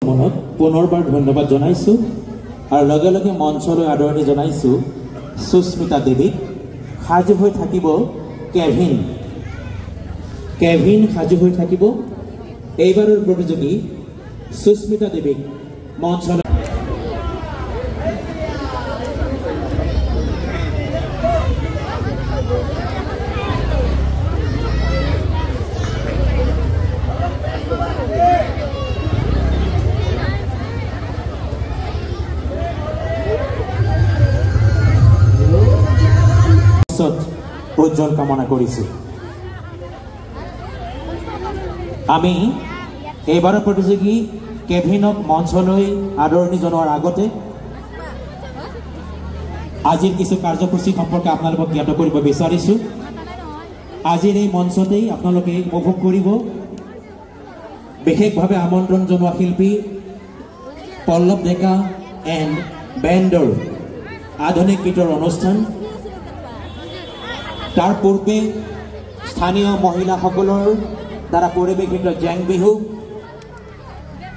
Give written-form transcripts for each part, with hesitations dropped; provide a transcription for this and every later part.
মনত পুনৰবাৰ ধন্যবাদ জনাইছো আৰু লগে লগে মঞ্চলৈ আদৰণি জনাইছো সুস্মিতা দেৱীক। সাজু হৈ থাকিব কেভিন সাজু হৈ থাকিব। এইবাৰৰ প্ৰতিযোগী সুস্মিতা দেৱীক মঞ্চলৈ উজ্জ্বল কামনা কৰিছো। আমি এইবাৰৰ প্ৰতিযোগী কেভিনক মঞ্চলৈ আদৰণি জনোৱাৰ আগতে আজিৰ কিছু কাৰ্যসূচী সম্পৰ্কে আপোনালোকক জ্ঞাত কৰিব বিচাৰিছো। আজিৰ এই মঞ্চতেই আপোনালোকে উপভোগ কৰিব বিশেষভাৱে আমন্ত্ৰণ জনোৱা শিল্পী পল্লৱ ডেকা এণ্ড বেণ্ডৰ আধুনিক গীতৰ অনুষ্ঠান। তাৰ পূৰ্বে স্থানীয় মহিলাসকলৰ দ্বাৰা পৰিৱেশিত জেং বিহু,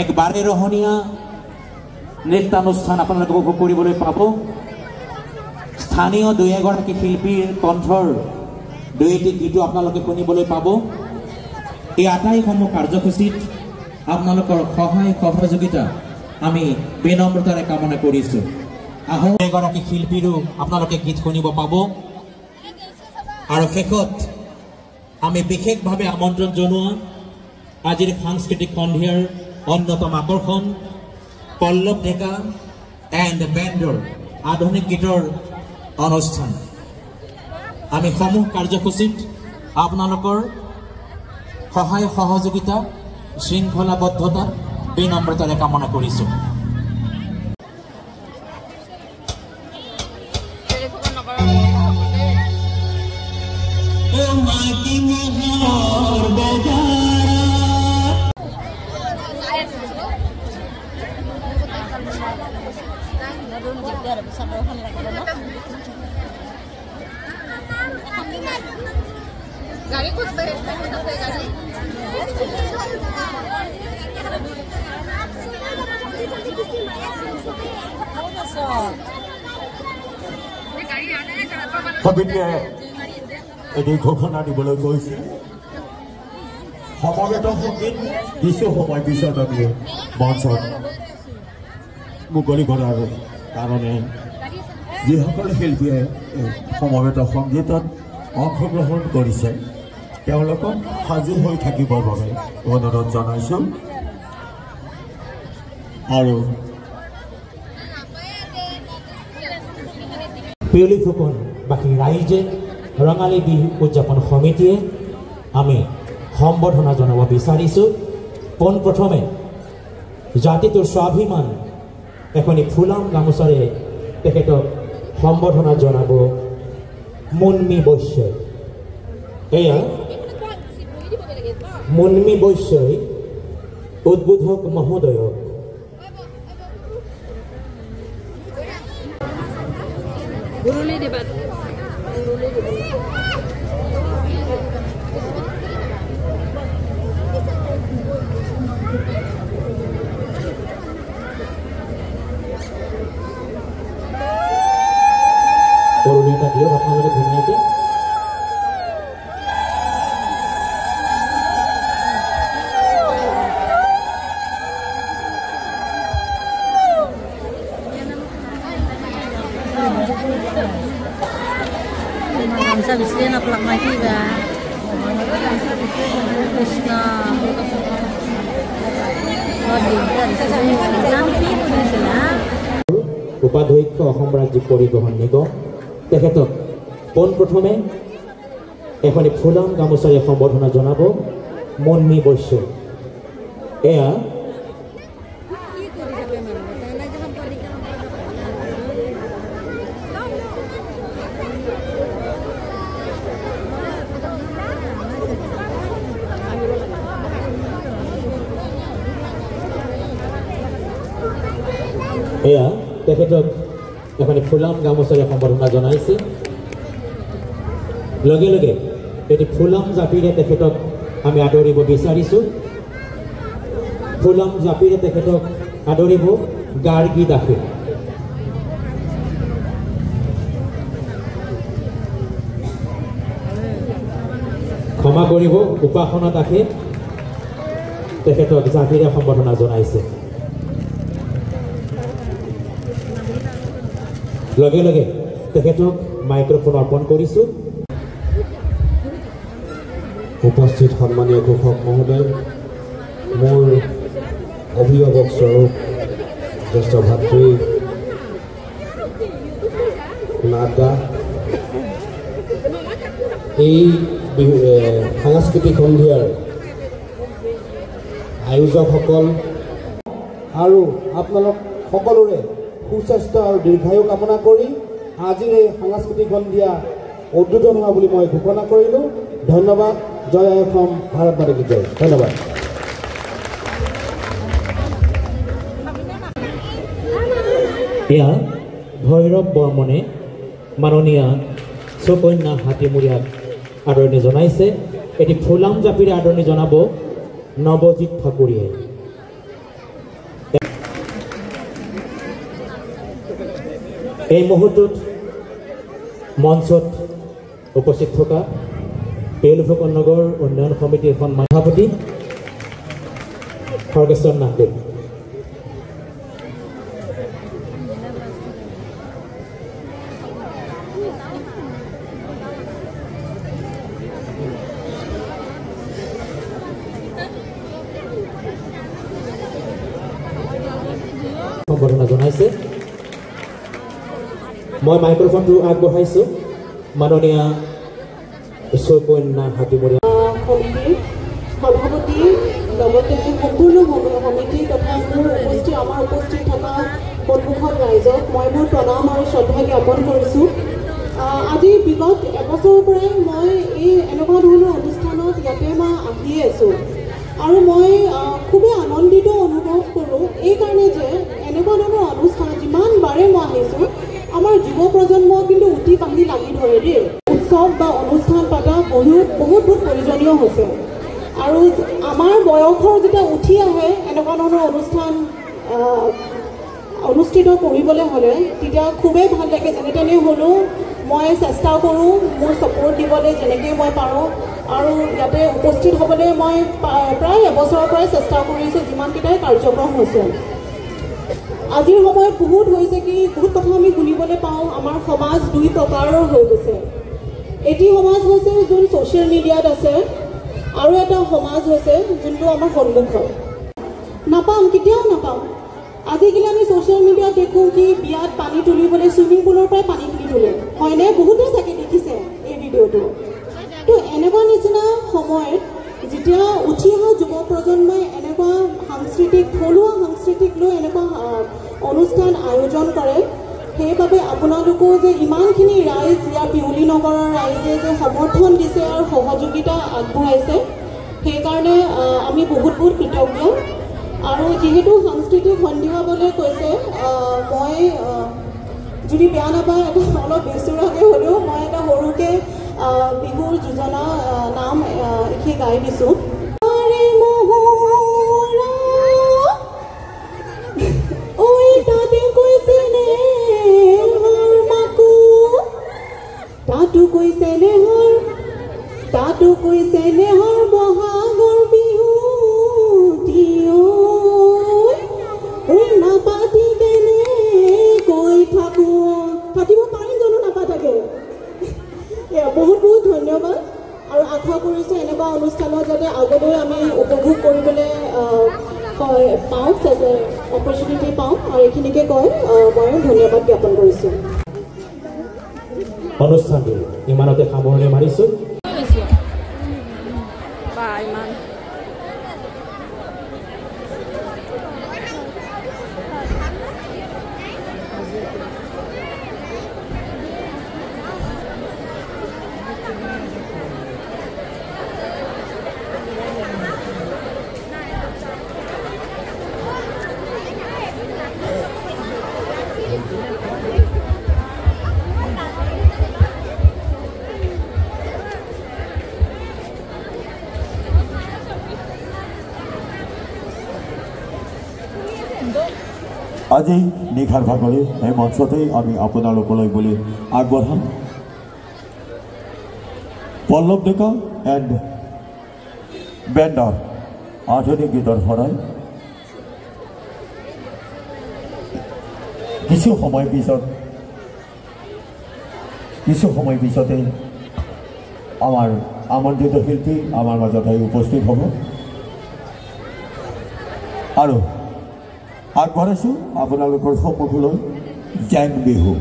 এক বাৰেৰহণীয়া নৃত্যানুষ্ঠান আপোনালোকে উপভোগ কৰিবলৈ পাব। স্থানীয় দুই এগৰাকী শিল্পীৰ কণ্ঠৰ দুই এটি গীতো আপোনালোকে শুনিবলৈ পাব। এই আটাইসমূহ কাৰ্যসূচীত আপোনালোকৰ সহায় সহযোগিতা আমি বিনম্ৰতাৰে কামনা কৰিছোঁ। আহক এগৰাকী শিল্পীৰো আপোনালোকে গীত শুনিব পাব। আৰু শেষত আমি বিশেষভাৱে আমন্ত্ৰণ জনোৱা আজিৰ সাংস্কৃতিক সন্ধিয়াৰ অন্যতম আকৰ্ষণ পল্লৱ ডেকা এণ্ড বেণ্ডৰ আধুনিক গীতৰ অনুষ্ঠান। আমি সমূহ কাৰ্যসূচীত আপোনালোকৰ সহায় সহযোগিতা শৃংখলাবদ্ধতা বিনম্ৰতাৰে কামনা কৰিছোঁ। সমিতিয়ে এটি ঘোষণা দিবলৈ গৈছে। সমবেত সংগীত কিছু সময় পিছত আমি মঞ্চত মুকলি কৰাৰ কাৰণে যিসকল শিল্পীয়ে সমবেত সংগীতত অংশগ্ৰহণ কৰিছে তেওঁলোকক সাজু হৈ থাকিবৰ বাবে অনুৰোধ জনাইছোঁ। আৰু পিয়লি ফুকন বাকী ৰাইজে ৰঙালী বিহু উদযাপন সমিতিয়ে আমি সম্বৰ্ধনা জনাব বিচাৰিছোঁ। পোনপ্ৰথমে জাতিটোৰ স্বাভিমান এখনি ফুলাম গামোচাৰে তেখেতক সম্বৰ্ধনা জনাব মুন্মী বৈশ্যই। এয়া মুন্মী বৈশ্যই উদ্বোধক মহোদয়ক করুণীটা দিয়ক আপনাদের ধুনীয়াকে। Bisa bisa naplak lagi ba? Krishna. উপাধ্যক্ষ অসম ৰাজ্যিক পৰিবহণ নিগম তেখেতক পোনপ্ৰথমে এখনি ফুলাম গামোচাৰে সম্বৰ্ধনা জনাব মুন্মী বৈশ্য। এয়া এয়া তেখেতক এখনি ফুলাম গামোচাৰে সম্বৰ্ধনা জনাইছে। লগে লগে এটি ফুলাম জাপিৰে তেখেতক আমি আদৰিব বিচাৰিছোঁ। ফুলাম জাপিৰে তেখেতক আদৰিব গাৰ্গী দাসে। ক্ষমা কৰিব উপাসনা দাসে তেখেতক জাপিৰে সম্বৰ্ধনা জনাইছে। লগে লগে তেখেতক মাইক্ৰফোন অৰ্পণ কৰিছোঁ। উপস্থিত সন্মানীয় ঘোষক মহোদয়, মোৰ অভিভাৱক স্বৰূপ জ্যেষ্ঠ ভাতৃ নাদা, এই সাংস্কৃতিক সন্ধিয়াৰ আয়োজকসকল আৰু আপোনালোক সকলোৰে সুস্বাস্থ্য আৰু দীৰ্ঘায়ু কামনা কৰি আজিৰ এই সাংস্কৃতিক সন্ধিয়া উদ্বোধন হোৱা বুলি মই ঘোষণা কৰিলোঁ। ধন্যবাদ। জয় আই অসম, ভাৰত মাতা কি জয়। ধন্যবাদ। এয়া ভৈৰৱ বৰ্মনে মাননীয় সুকন্যা হাতীমূৰীয়াক আদৰণি জনাইছে। এটি ফুলাম জাপিৰে আদৰণি জনাব নৱজিৎ ঠাকুৰীয়ে। এই মুহূৰ্তত মঞ্চত উপস্থিত থকা বেলফুকন নগৰ উন্নয়ন সমিতিৰ সভাপতি খৰ্গেশ্বৰ নাথদেৱ, সম্বৰ্ধনা জনাইছে। মই মাইক্ৰফোনটো আগবঢ়াইছোঁ মাননীয় সুকন্যা হাতীমূৰীয়া সমিতিৰ সভাপতি, লগতে সম্পূৰ্ণ সমিতি তথা আমাৰ উপস্থিত থকা সন্মুখত ৰাইজক মই মোৰ প্ৰণাম আৰু শ্ৰদ্ধা জ্ঞাপন কৰিছোঁ। আজি বিগত এবছৰৰ পৰাই মই এই এনেকুৱা ধৰণৰ অনুষ্ঠানত ইয়াতে মই আহি আছোঁ আৰু মই খুবেই আনন্দিত অনুভৱ কৰোঁ এইকাৰণে যে এনেকুৱা ধৰণৰ অনুষ্ঠানত যিমান বাৰে মই আহিছোঁ আমাৰ যুৱ প্ৰজন্ম কিন্তু উঠি বাঢ়ি লাগি ধৰে দেই। উৎসৱ বা অনুষ্ঠান পতা বহুত প্ৰয়োজনীয় হৈছে আৰু আমাৰ বয়সৰ যেতিয়া উঠি আহে এনেকুৱা ধৰণৰ অনুষ্ঠান অনুষ্ঠিত কৰিবলৈ হ'লে তেতিয়া খুবেই ভাল লাগে। যেনে তেনে হ'লেও মই চেষ্টা কৰোঁ মোৰ ছাপোৰ্ট দিবলৈ যেনেকৈ মই পাৰোঁ আৰু ইয়াতে উপস্থিত হ'বলৈ মই প্ৰায় এবছৰৰ পৰাই চেষ্টা কৰিছোঁ যিমানকেইটাই কাৰ্যক্ৰম হৈছে। আজিৰ সময়ত বহুত হৈছে কি বহুত কথা আমি শুনিবলৈ পাওঁ। আমাৰ সমাজ দুই প্ৰকাৰৰ হৈ গৈছে। এটি সমাজ হৈছে যোন ছ'চিয়েল মিডিয়াত আছে আৰু এটা সমাজ হৈছে যোনটো আমাৰ সন্মুখত নাপাম, কেতিয়াও নাপাম। আজিকালি আমি ছ'চিয়েল মিডিয়াত দেখোঁ কি বিয়াত পানী তুলিবলৈ ছুইমিং পুলৰ পৰাই পানী তুলি তোলে, হয়নে? বহুতে চাগে দেখিছে এই ভিডিঅ'টো। তো এনেকুৱা নিচিনা সময়ত যেতিয়া উঠি অহা যুৱ প্ৰজন্মই এনেকুৱা থলুৱা সাংস্কৃতিক লৈ এনেকুৱা অনুষ্ঠান আয়োজন কৰে, সেইবাবে আপোনালোকো যে ইমানখিনি ৰাইজ ইয়াৰ পিউলি নগৰৰ ৰাইজে যে সমৰ্থন দিছে আৰু সহযোগিতা আগবঢ়াইছে সেইকাৰণে আমি বহুত কৃতজ্ঞ। আৰু যিহেতু সাংস্কৃতিক সন্ধিয়া বুলি কৈছে, মই যদি বেয়া নাপায় অলপ বেচুৰাকৈ হ'লেও মই এটা সৰুকৈ বিহুৰ যোজনা নাম এইখিনি গাই দিছোঁ। তাতো কৈছে নেহৰ বহাগৰ বিহু নাপাতি কেনে কৈ থাকিব পাৰিম জানো নাপাতাকে। বহুত ধন্যবাদ আৰু আশা কৰিছোঁ এনেকুৱা অনুষ্ঠানত যাতে আগলৈ আমি উপভোগ কৰিবলৈ পাওঁ, অপৰচুনিটি পাওঁ আৰু এইখিনিকে কৈ মই ধন্যবাদ জ্ঞাপন কৰিছোঁ। অনুষ্ঠানটো ইমানতে সামৰণি মাৰিছোঁ। আজি নিশাৰ ভাগৰে এই মঞ্চতেই আমি আপোনালোকলৈ বুলি আগবঢ়াম পল্লৱ ডেকা এণ্ড বেণ্ডৰ আধুনিক গীতৰ শৰাই কিছু সময় পিছতে আমাৰ আমন্ত্ৰিত শিল্পী আমাৰ মাজত আহি উপস্থিত হ'ব আৰু আগবঢ়াইছোঁ আপোনালোকৰ সন্মুখলৈ জেং বিহু